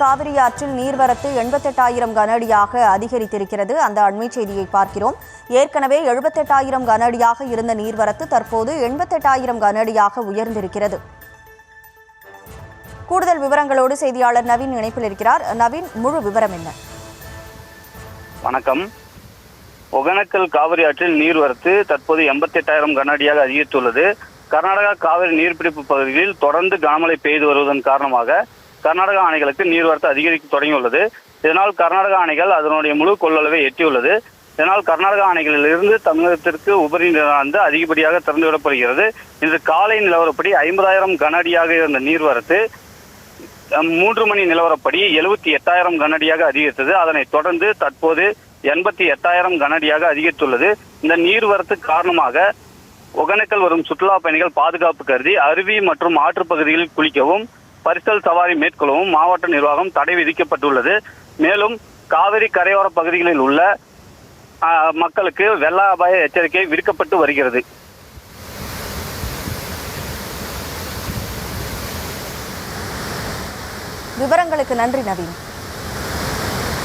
காவிரி ஆற்றில் நீர்வரத்து 88,000 கன அடியாக அதிகரித்திருக்கிறது. அந்த அண்மை செய்தியை பார்க்கிறோம். ஏற்கனவே 78,000 கன அடியாக இருந்த நீர்வரத்து தற்போது 88,000 கன அடியாக உயர்ந்திருக்கிறது. கூடுதல் விவரங்களோடு செய்தியாளர் நவீன் இணைப்பில் இருக்கிறார். நவீன், முழு விவரம் என்ன? வணக்கம். ஒகேனக்கல் காவிரி ஆற்றில் நீர்வரத்து தற்போது 88,000 கன அடியாக அதிகரித்துள்ளது. கர்நாடகா காவிரி நீர்பிடிப்பு பகுதிகளில் தொடர்ந்து கனமழை பெய்து வருவதன் காரணமாக கர்நாடகா அணைகளுக்கு நீர்வரத்து அதிகரிக்க தொடங்கியுள்ளது. இதனால் கர்நாடகா அணைகள் அதனுடைய முழு கொள்ளளவை எட்டியுள்ளது. இதனால் கர்நாடகா அணைகளிலிருந்து தமிழகத்திற்கு உபரி நீர் அதிகப்படியாக திறந்துவிடப்படுகிறது. இன்று காலை நிலவரப்படி 50,000 கன அடியாக இருந்த நீர்வரத்து 3 மணி நிலவரப்படி 78,000 கன அடியாக அதிகரித்தது. அதனைத் தொடர்ந்து தற்போது 88,000 கன அடியாக அதிகரித்துள்ளது. இந்த நீர்வரத்து காரணமாக ஒகேனக்கல் வரும் சுற்றுலா பயணிகள் பாதுகாப்பு கருதி அருவி மற்றும் ஆற்று பகுதிகளில் குளிக்கவும் பரிசல் சவாரி மேற்கொள்ளவும் மாவட்ட நிர்வாகம் தடை விதிக்கப்பட்டுள்ளது. மேலும் காவிரி கரையோர பகுதிகளில் உள்ள மக்களுக்கு வெள்ள அபாய எச்சரிக்கை விடுக்கப்பட்டு வருகிறது. விவரங்களுக்கு நன்றி நவீன்.